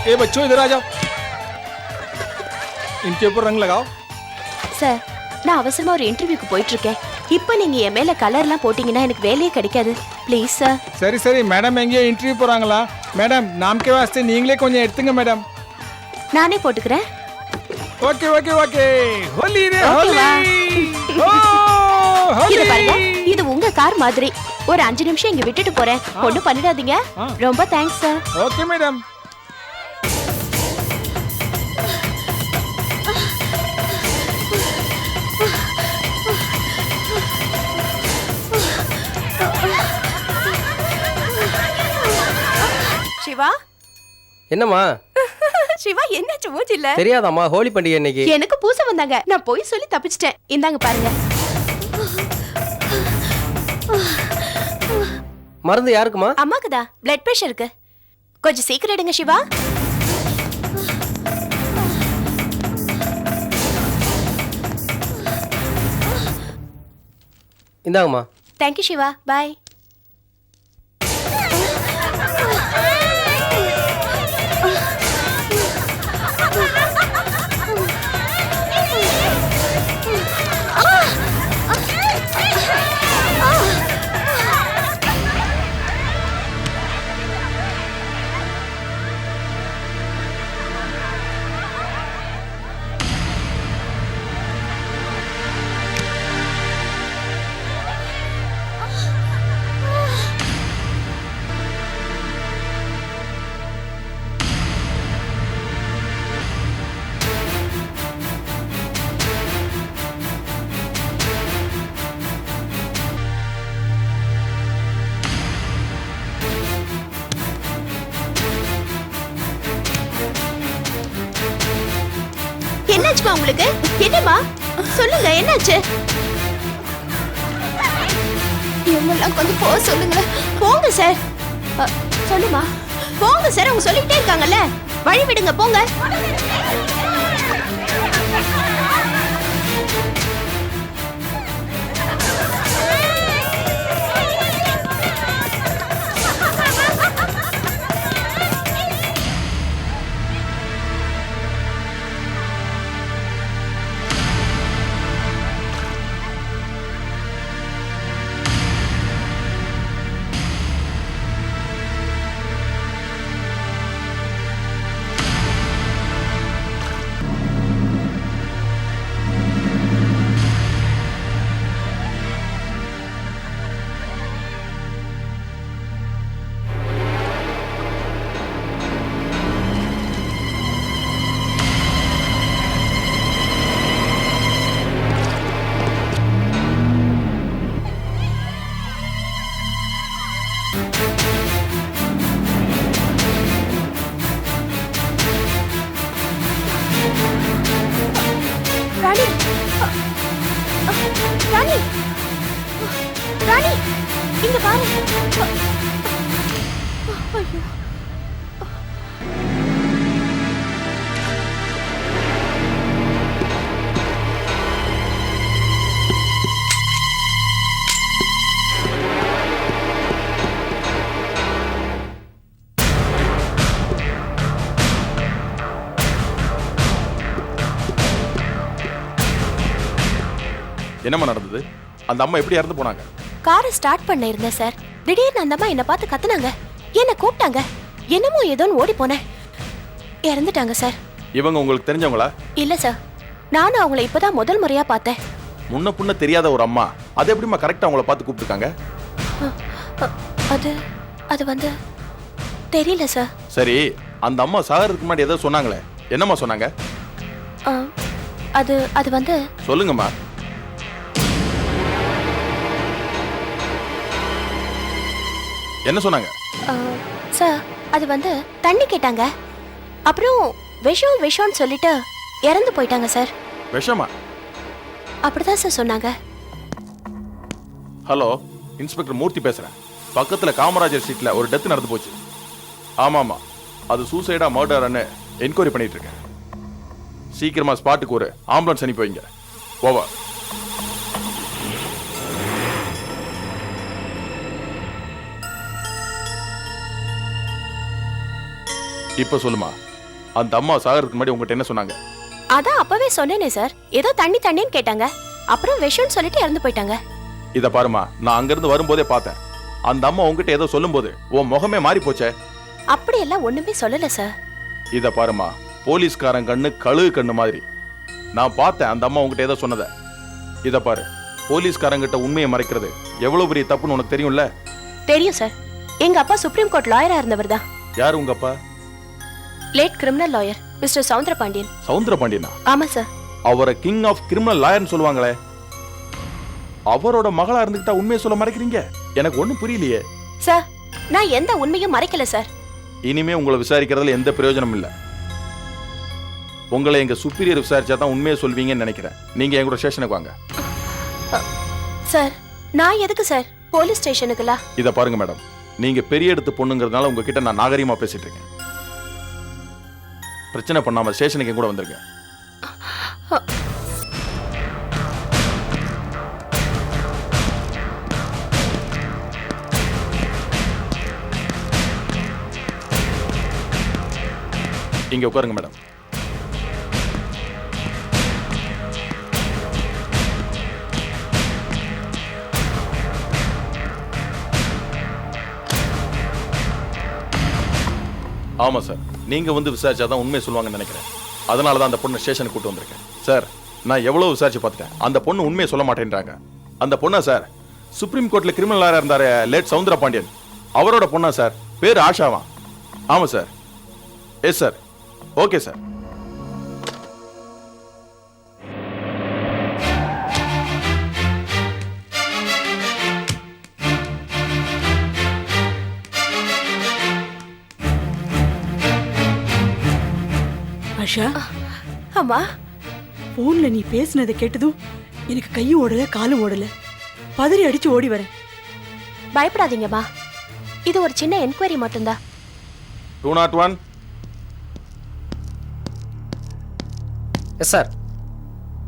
ए बच्चों इधर आ जाओ, इनके ऊपर रंग लगाओ। சார், நான் அவசரமா ஒரு இன்டர்வியூக்கு போயிட்டு இருக்கேன். இப்போ நீங்க என் மேல கலர்லாம் போட்டீங்கன்னா எனக்கு வேலையே கிடைக்காது. Please sir. சரி சரி மேடம் எங்கேயோ இன்டர்வியூ போறாங்களா? மேடம் நாமக்கே வாஸ்தே நீங்களே கொஞ்சம் எடுத்துங்க மேடம். நானே போட்டுக்கிறேன். Okay okay okay. ஹோலி ரே ஹோலி. ஓ இது ஹோலி. பாருங்க, இது உங்க கார் மாதிரி. ஒரு 5 நிமிஷம் இங்க விட்டுட்டு போறேன். ஒண்ணும் பண்ணிடாதீங்க. ரொம்ப thanks sir. Okay madam. Siva, என்னம்மா? சிவா என்னாச்சு மூஞ்சில? தெரியாதாம்மா, ஹோலி பண்டிகை இன்னைக்கு. எனக்கு பூச வந்தாங்க, நான் போய் சொல்லி தப்பிச்சிட்டேன். இந்தாங்க பாருங்க. மருந்து யாருக்குமா? அம்மாக்குதா, பிளட் பிரஷருக்கு. கொஞ்சம் சீக்கிரம் எடுங்க சிவா. இந்தாங்கம்மா. தேங்க்யூ சிவா, பாய். என்னாச்சுமா உங்களுக்கு? என்னம்மா சொல்லுங்க, என்னாச்சு? இவங்கெல்லாம் கொஞ்சம் போக சொல்லுங்க. போங்க சார். சொல்லுமா, போங்க சார். அவங்க சொல்லிக்கிட்டே இருக்காங்கல்ல, வழி விடுங்க, போங்க. ராணி, ராணி, ராணி, இங்க பாரு. ஐயோ, என்னம்மா நடந்தது? அந்த அம்மா எப்படி இறந்து போனாங்க? காரை ஸ்டார்ட் பண்ண இருந்தேன் சார். திடீர்னு அந்த அம்மா என்ன பார்த்து கத்துனாங்க, என்ன கூப்பிட்டாங்க. என்னமோ ஏதோன்னு ஓடி போனேன். இறந்துட்டாங்க சார். இவங்க உங்களுக்கு தெரிஞ்சவங்களா? இல்ல சார், நானும் அவங்கள இப்பதான் முதல் முறையா பார்த்தேன். முன்ன புண்ண தெரியாத ஒரு அம்மா அது எப்படிமா கரெக்டா அவங்கள பார்த்து கூப்பிட்டுருக்காங்க? அது அது வந்து தெரியல சார். சரி, அந்த அம்மா சாகறதுக்கு முன்னாடி ஏதோ சொன்னாங்களே, என்னம்மா சொன்னாங்க? அது அது வந்து சொல்லுங்கம்மா. என்ன சொன்னாங்க? சார் அது வந்து தண்ணி கேட்டாங்க. அப்புறம் விஷம் விஷம்னு சொல்லிட்டு இறந்து போயிட்டாங்க சார். விஷமா? அப்படிதான் சார் சொன்னாங்க. ஹலோ, இன்ஸ்பெக்டர் மூர்த்தி பேசுறேன். பக்கத்துல காமராஜர் ஸ்ட்ரீட்ல ஒரு டெத் நடந்து போச்சு. ஆமாமா, அது சூசைடா மர்டர்னு என்கொயரி பண்ணிட்டு இருக்கேன். சீக்கிரமா ஸ்பாட்டுக்கு ஒரு ஆம்புலன்ஸ் அனுப்பி வைங்க. ஓவர். இப்ப சொல்லுமா, அந்த அம்மா சாகறதுக்கு முன்னாடி உங்ககிட்ட என்ன சொன்னாங்க? அதான் அப்பவே சொன்னேனே சார், ஏதோ தண்ணி தண்ணின்னு கேட்டாங்க. அப்புறம் விஷம்னு சொல்லிட்டு இறந்து போயிட்டாங்க. இத பாருமா, நான் அங்கிருந்து வரும்போதே பார்த்தேன். அந்த அம்மா உங்ககிட்ட ஏதோ சொல்லும்போது உன் முகமே மாறி போச்சே. அப்படி எல்லாம் ஒண்ணுமே சொல்லல சார். இத பாருமா, போலீஸ்காரன் கண்ணு கழுகு கண்ணு மாதிரி. நான் பார்த்தேன் அந்த அம்மா உங்ககிட்ட ஏதோ சொன்னத. இத பாரு, போலீஸ்காரங்கிட்ட உண்மையை மறைக்கிறது எவ்வளவு பெரிய தப்புன்னு உனக்கு தெரியும்ல? தெரியும் சார். எங்க அப்பா சுப்ரீம் கோர்ட் லாயரா இருந்தவர் தான். யார் உங்க அப்பா? Late criminal lawyer mister Soundarapandian. சவுந்தரபாண்டியனா? ஆமா சார். அவரை கிங் ஆஃப் கிரிமினல் லாயர்னு சொல்லுவாங்களே, அவரோட மகளா இருந்துகிட்டா உண்மையை சொல்ல மறைக்கிறீங்க? எனக்கு ஒண்ணும் புரியலையே. சார், நான் எந்த உண்மையும் மறைக்கல சார். இனிமே உங்களை விசாரிக்கிறதுல எந்த பிரயோஜனம் இல்ல. உங்களை எங்க சுப்பீரியர் விசாரிச்சா தான் உண்மையை சொல்வீங்கன்னு நினைக்கிறேன். நீங்க எங்களோட ஸ்டேஷனுக்கு வாங்க. சார், நான் எதுக்கு சார் போலீஸ் ஸ்டேஷனுக்குலாம்? இத பாருங்க மேடம், நீங்க பெரிய இடத்து பொண்ணுங்கிறதுனால உங்ககிட்ட நான் நாகரிகமா பேசிட்டு இருக்கேன். பிரச்சனை பண்ணாம ஸ்டேஷனுக்கு கூட வந்துருங்க. இங்க உட்காருங்க மேடம். ஆமா சார், நீங்க வந்து விசாரிச்சாதான் உண்மையை சொல்லுவாங்கன்னு நினைக்கிறேன். அதனாலதான் அந்த பொண்ணு ஸ்டேஷனுக்கு கூட்டு வந்திருக்கேன். சார், நான் எவ்வளவு விசாரிச்சு பார்த்துட்டேன், அந்த பொண்ணு உண்மையை சொல்ல மாட்டேன்றாங்க. அந்த பொண்ணா சார், சுப்ரீம் கோர்ட்ல கிரிமினல் லாயரா இருந்தாரு லேட் சவுந்தரபாண்டியன், அவரோட பொண்ணா சார். பேரு ஆஷாவா? ஆமா sir. Yes sir. Okay sir. Asha, அம்மா, போன்ல நீ பேசுனதை கேட்டதும் எனக்கு கையும் ஓடல காலும் ஓடல, பதறி அடிச்சு ஓடி வரேன். பயப்படாதீங்கம்மா, இது ஒரு சின்ன என்கொயரி மட்டும்தான். 201. Yes sir.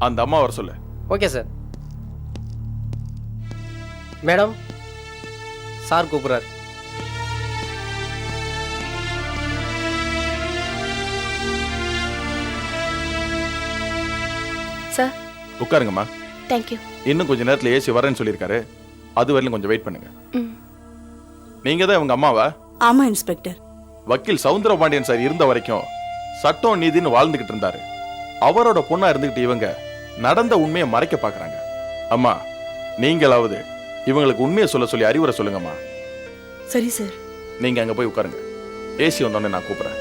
அந்த அம்மா வர சொல்லு. Okay sir. மேடம், சார் கூப்பிடுறார். சார், உட்காருங்கம்மா. தேங்க்யூ. இன்னும் கொஞ்ச நேரத்துல ஏசி வரேன்னு சொல்லியிருக்காரு. அது வரையிலும் கொஞ்சம் வெயிட் பண்ணுங்க. ம். நீங்க தான் இவங்க அம்மாவா? ஆமா இன்ஸ்பெக்டர். வக்கீல் சவுந்தரபாண்டியன் சார் இருந்த வரைக்கும் சட்டம் நீதினு வாழ்ந்துகிட்டு இருந்தாரு. அவரோட பொண்ணா இருந்துகிட்டு இவங்க நடந்த உண்மையை மறைக்க பாக்குறாங்க. அம்மா, நீங்களாவது இவங்களுக்கு உண்மையை சொல்ல சொல்லி அறிவுரை சொல்லுங்கம்மா. சரி சார். நீங்க அங்க போய் உட்காருங்க. ஏசி வந்தோடனே நான் கூப்பிடுறேன்.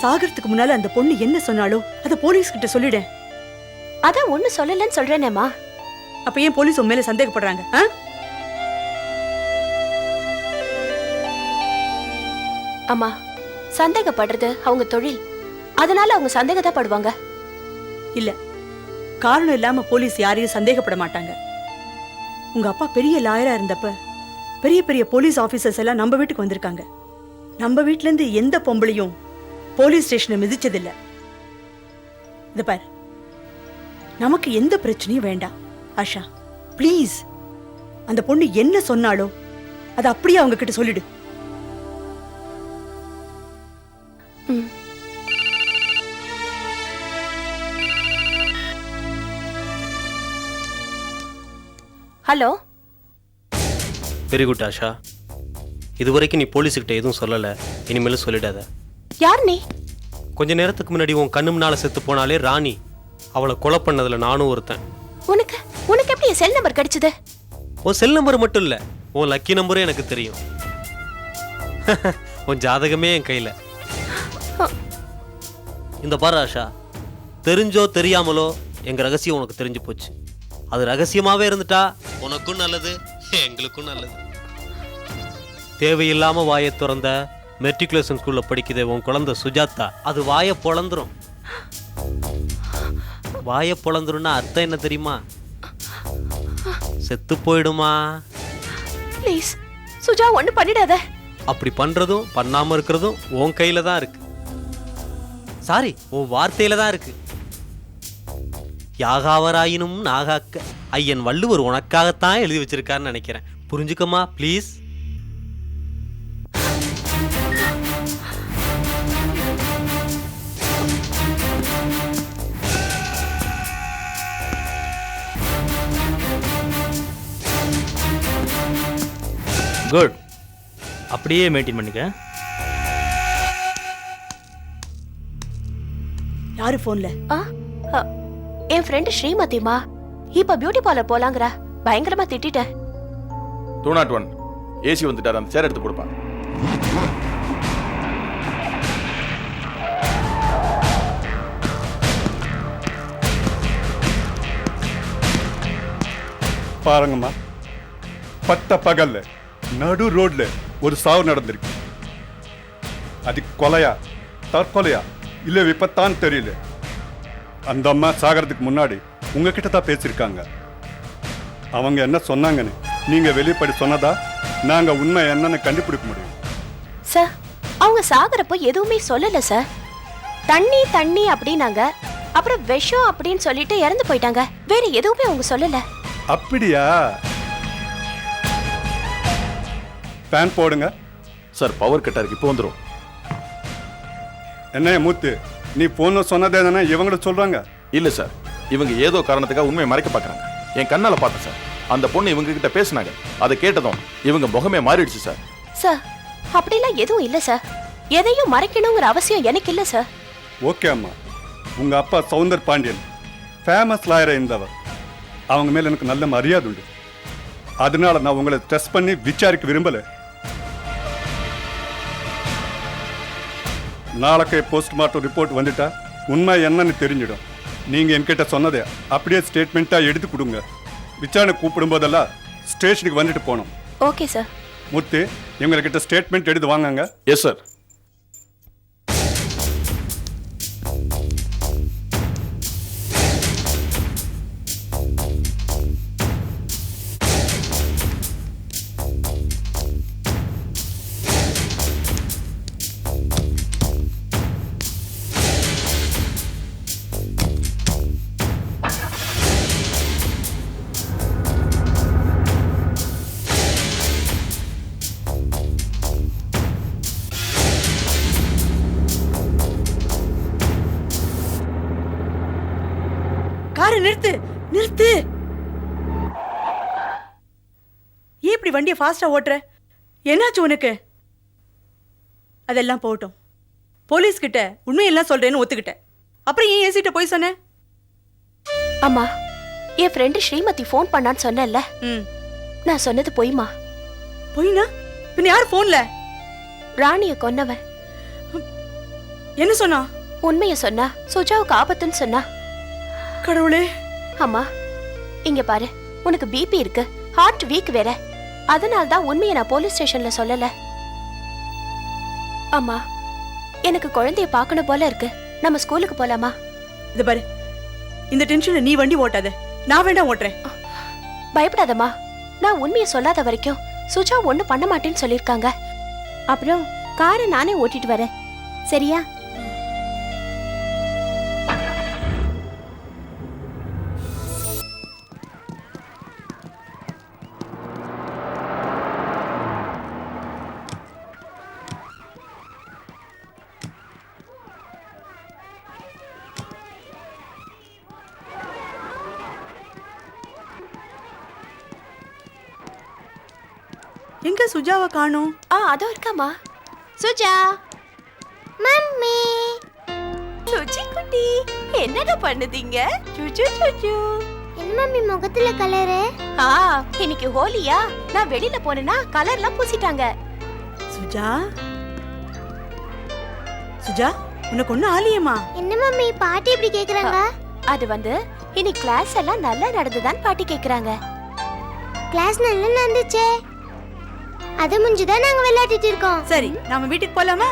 சாகறதுக்கு முன்னால அந்த பொண்ணு என்ன சொன்னாலோ அத போலீஸ் கிட்ட சொல்லிட. அதான் ஒண்ணு சொல்லலன்னு சொல்றேனேம்மா. அப்ப ஏன் போலீஸ் உன் மேல சந்தேகப்படுறாங்க? அம்மா, சந்தேகப்படுறது அவங்க தொழில். அதனால அவங்க சந்தேகத்தான் படுவாங்க. இல்ல, காரணம் இல்லாம போலீஸ் யாரையும் சந்தேகப்பட மாட்டாங்க. உங்க அப்பா பெரிய லாயரா இருந்தப்ப பெரிய பெரிய போலீஸ் ஆபீசர்ஸ் எல்லாம் நம்ம வீட்டுக்கு வந்திருக்காங்க. நம்ம வீட்ல இருந்து எந்த பொம்பளையும் போலீஸ் ஸ்டேஷனை மிதிச்சதில்ல. இத பாரு, நமக்கு எந்த பிரச்சனையும் வேண்டாம். ஆஷா, ப்ளீஸ், அந்த பொண்ணு என்ன சொன்னாலோ அதை அப்படியே அவங்க கிட்ட சொல்லிடு. ஹலோ. Very good Asha. இதுவரைக்கும் நீ போலீஸுக்கிட்ட எதுவும் சொல்லலை, இனிமேலும் சொல்லிடாத. யார் நீ? கொஞ்ச நேரத்துக்கு முன்னாடி உன் கண்ணு முன்னால செத்து போனாலே ராணி, அவளை கொலை பண்ணதுல நானும் ஒருத்தன். உனக்கு உனக்கு எப்படி எப்படி என் செல் நம்பர் கிடைச்சது? உன் செல் நம்பர் மட்டும் இல்லை, உன் லக்கி நம்பரும் எனக்கு தெரியும். உன் ஜாதகமே என் கையில். இந்த பாரு ஆஷா, தெரிஞ்சோ தெரியாமலோ எங்கள் ரகசியம் உனக்கு தெரிஞ்சு போச்சு. அது ரகசியமாகவே இருந்துட்டா உனக்கும் நல்லது, எங்களுக்கும் நல்லது. தேவையில்லாமல் வாயை திறந்த மெட்ரிகுலேஷன் ஸ்கூலில் படிக்குது உன் குழந்தை சுஜாதா, அது வாயை பொழந்துரும். வாயை பொழந்துருன்னா அர்த்தம் என்ன தெரியுமா? செத்து போயிடுமா. ப்ளீஸ் சுஜா, ஒண்ணு பண்ணிடாத. அப்படி பண்றதும் பண்ணாம இருக்கிறதும் உன் கையில தான் இருக்கு. சாரி, உன் வார்த்தையில தான் இருக்கு. யாகாவராயினும் நாகாக்க, ஐயன் வள்ளுவர் உனக்காகத்தான் எழுதி வச்சிருக்காருன்னு நினைக்கிறேன். புரிஞ்சுக்கமா ப்ளீஸ். குட், அப்படியே மெயின்டைன் பண்ணிக்க. யாரு போன்ல? ஆ, ஆ, என் ஃப்ரெண்ட் ஸ்ரீமதிமா இப்ப பியூட்டி பார்லர் போலாங்கறா. பயங்கரமா திட்டிட்டேன். 201 ஏசி வந்துட்டார், அந்த சேர் எடுத்து கொடுப்பா. பாருங்கம்மா, பட்ட பகல்ல நடு ரோட்ல ஒரு சாவு நடந்திருக்கு. அது கொலையா தற்கொலையா இல்ல விபத்தான்னு தெரியல. அந்த அம்மா சாகிறதுக்கு முன்னாடி உங்ககிட்ட தான் பேசியிருக்காங்க. அவங்க என்ன சொன்னாங்கன்னு நீங்க வெளிப்படி சொன்னதா நாங்க உண்மை என்னன்னு கண்டுபிடிக்க முடியும். சார், அவங்க சாகறப்போ எதுவுமே சொல்லல சார். தண்ணி தண்ணி அப்படின்னாங்க, அப்புறம் விஷம் அப்படின்னு சொல்லிட்டு இறந்து போயிட்டாங்க. வேற எதுவுமே அவங்க சொல்லல. அப்படியா? ஃபேன் போடுங்க. சார், பவர் கட்டா இருக்கு, இப்போ வந்துடும். என்ன மூத்து, நீ போன சொன்னதே தானே இவங்கள சொல்றாங்க? இல்ல சார், இவங்க ஏதோ காரணத்துக்காக உண்மையை மறைக்க பார்க்கறாங்க. என் கண்ணால பார்த்தேன் சார், அந்த பொண்ணு இவங்க கிட்ட பேசினாங்க. அதை கேட்டதும் இவங்க முகமே மாறிடுச்சு சார். சார், அப்படிலாம் எதுவும் இல்ல சார். எதையும் மறைக்கணுங்கிற அவசியம் எனக்கு இல்ல சார். ஓகே அம்மா, உங்க அப்பா சௌந்தர் பாண்டியன் ஃபேமஸ் லாயரா இருந்தவர். அவங்க மேல எனக்கு நல்ல மரியாதை உண்டு. அதனால நான் உங்களை டெஸ்ட் பண்ணி விசாரிக்க விரும்பல. நாளைக்கு போஸ்ட்மார்ட்டம் ரிப்போர்ட் வந்துட்டா உண்மை என்னன்னு தெரிஞ்சிடும். நீங்க என்கிட்ட சொன்னதை அப்படியே ஸ்டேட்மெண்ட்டா எடுத்து கொடுங்க. விசாரணை கூப்பிடும் போதெல்லாம் ஸ்டேஷனுக்கு வந்துட்டு போனோம். Okay sir. முத்து, இவங்ககிட்ட ஸ்டேட்மெண்ட் எடுத்து வாங்குங்க. Yes sir. காரை நிறுத்து, நிறுத்து. ஏன் இப்படி வண்டியை ஃபாஸ்டா ஓட்டுற? என்னாச்சு உனக்கு? அதெல்லாம் போகட்டும். போலீஸ் கிட்ட உண்மையெல்லாம் சொல்றேன்னு ஒத்துக்கிட்டேன். அப்புறம் ஏன் ஏசிட்ட போய் சொன்ன? அம்மா, என் ஃப்ரெண்டு ஸ்ரீமதி ஃபோன் பண்ணான்னு சொன்னேன்ல, நான் சொன்னது பொய்மா. பொய்னா? பின்ன யார் போன்ல? ராணிய கொன்னவன். என்ன சொன்னா? உண்மைய சொன்னா. சுஜாவுக்கு ஆபத்துன்னு சொன்னா. கடவுளே. அம்மா, இங்க பாரு, உனக்கு பிபி இருக்கு, ஹார்ட் வீக் வேற. அதனால தான் உண்மையை நான் போலீஸ் ஸ்டேஷன்ல சொல்லல. அம்மா, எனக்கு குழந்தைய பார்க்கணும் போல இருக்கு. நம்ம ஸ்கூலுக்கு போலாமா? இது பாரு, இந்த டென்ஷன்ல நீ வண்டி ஓட்டாத, நான் வேண்டாம் ஓட்டுறேன். பயப்படாதம்மா, நான் உண்மையை சொல்லாத வரைக்கும் சுஜா ஒண்ணும் பண்ண மாட்டேன்னு சொல்லிருக்காங்க. அப்புறம் காரை நானே ஓட்டிட்டு வரேன், சரியா? எங்க சுஜாவை காணோம்? அதோ இருக்காமா. சுஜா, மம்மி. சுஜி குட்டி, என்னடா பண்ணுதீங்க? சுஜு சுஜு. என்ன மம்மி முகத்துல கலரு? ஆ இன்னைக்கு ஹோலியா, நான் வெளியில போனேன்னா கலர்லாம் பூசிட்டாங்க. சுஜா சுஜா உனக்கு ஒன்னும் ஆலியம்மா? என்ன மம்மி பாட்டி இப்படி கேக்குறாங்க? அது வந்து இன்னைக்கு கிளாஸ் எல்லாம் நல்லா நடந்துதான் பாட்டி கேக்குறாங்க. கிளாஸ் நல்லா நடந்துச்சே. அது முடிஞ்சுதான் நாங்க விளையாடிட்டு இருக்கோம். சரி நாம வீட்டுக்கு போலாமா?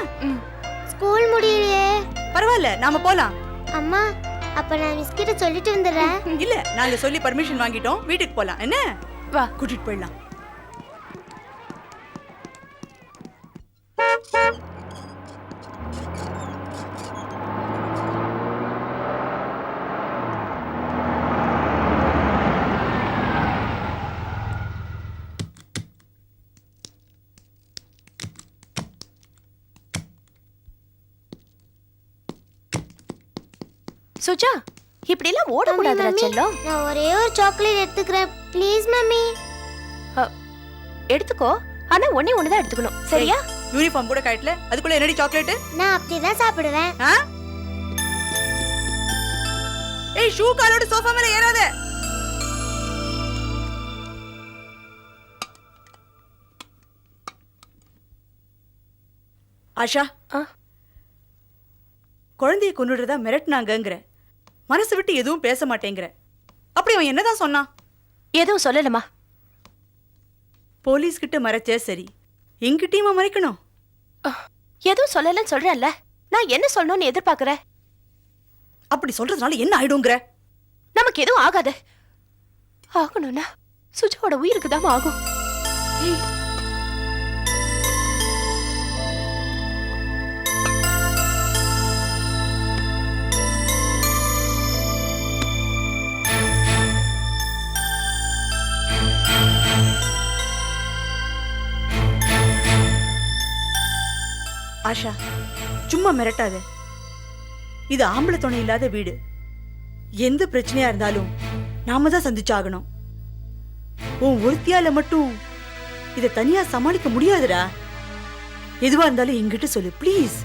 ஸ்கூல் முடியலையே. பரவாயில்ல நாம போலாம். அம்மா அப்ப நான் மிஸ் கிட்ட சொல்லிட்டு வந்துடுறேன். இல்ல நாங்க சொல்லி பர்மிஷன் வாங்கிட்டோம், வீட்டுக்கு போலாம். என்ன வா கூட்டிட்டு போயிடலாம். சுஜா, இப்படி எல்லாம் ஓடக்கூடாதுடா மம்மி, செல்லம். நான் ஒரே ஒரு சாக்லேட் எடுத்துக்கிறேன் ப்ளீஸ் மம்மி. எடுத்துக்கோ, ஆனா ஒண்ணே ஒண்ணுதான் எடுத்துக்கணும், சரியா? யூனிஃபார்ம் கூட கட்டல, அதுக்குள்ள என்னடி சாக்லேட்? நான் அப்படிதான் சாப்பிடுவேன். ஏய் ஷூ காலோட சோஃபா மேல ஏறாத. ஆஷா, குழந்தைய கொன்னுடுறதா மிரட்டினாங்கங்கிற, மனசு விட்டு எதுவும் பேச மாட்டேங்கிற, அப்படி அவன் என்னதான் சொன்னான்? எதுவும் சொல்லலமா. போலீஸ் கிட்ட மறைச்சே சரி, எங்கிட்டயுமா மறைக்கணும்? எதுவும் சொல்லலன்னு சொல்றேன்ல, நான் என்ன சொல்லணும்னு எதிர்பார்க்கற? அப்படி சொல்றதுனால என்ன ஆயிடுங்கிற? நமக்கு எதுவும் ஆகாது. ஆகணும்னா சுஜாவோட உயிருக்கு தான் ஆகும். ஆஷா சும்மா மிரட்டாத. இது ஆம்பளை துணை இல்லாத வீடு. எந்த பிரச்சனையா இருந்தாலும் நாம தான் சந்திச்சாகணும். உன் ஒருத்தியால மட்டும் இத தனியா சமாளிக்க முடியாதுடா. எதுவா இருந்தாலும் என்கிட்ட சொல்லு ப்ளீஸ்.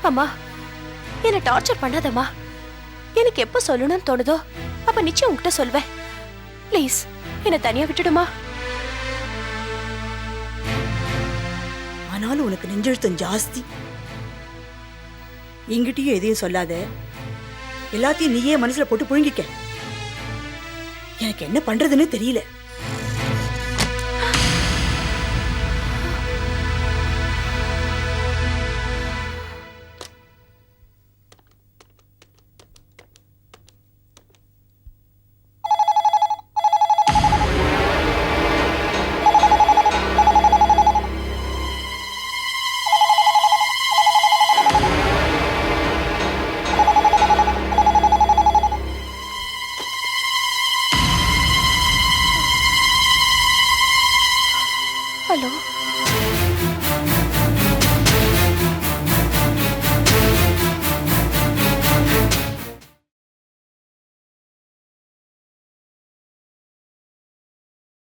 அம்மா, என்ன டார்ச்சர் பண்ணாதம்மா. எனக்கு எப்ப சொல்லணும்னு தோணுதோ அப்ப நிச்சயம் உன்கிட்ட சொல்வேன். ப்ளீஸ் என்ன தனியா விட்டுடுமா. ஆனாலும் உனக்கு நெஞ்செழுத்தம் ஜாஸ்தி. என்கிட்டயும் எதையும் சொல்லாத. எல்லாத்தையும் நீயே மனசுல போட்டு புழுங்கிக்க. எனக்கு என்ன பண்றதுன்னு தெரியல.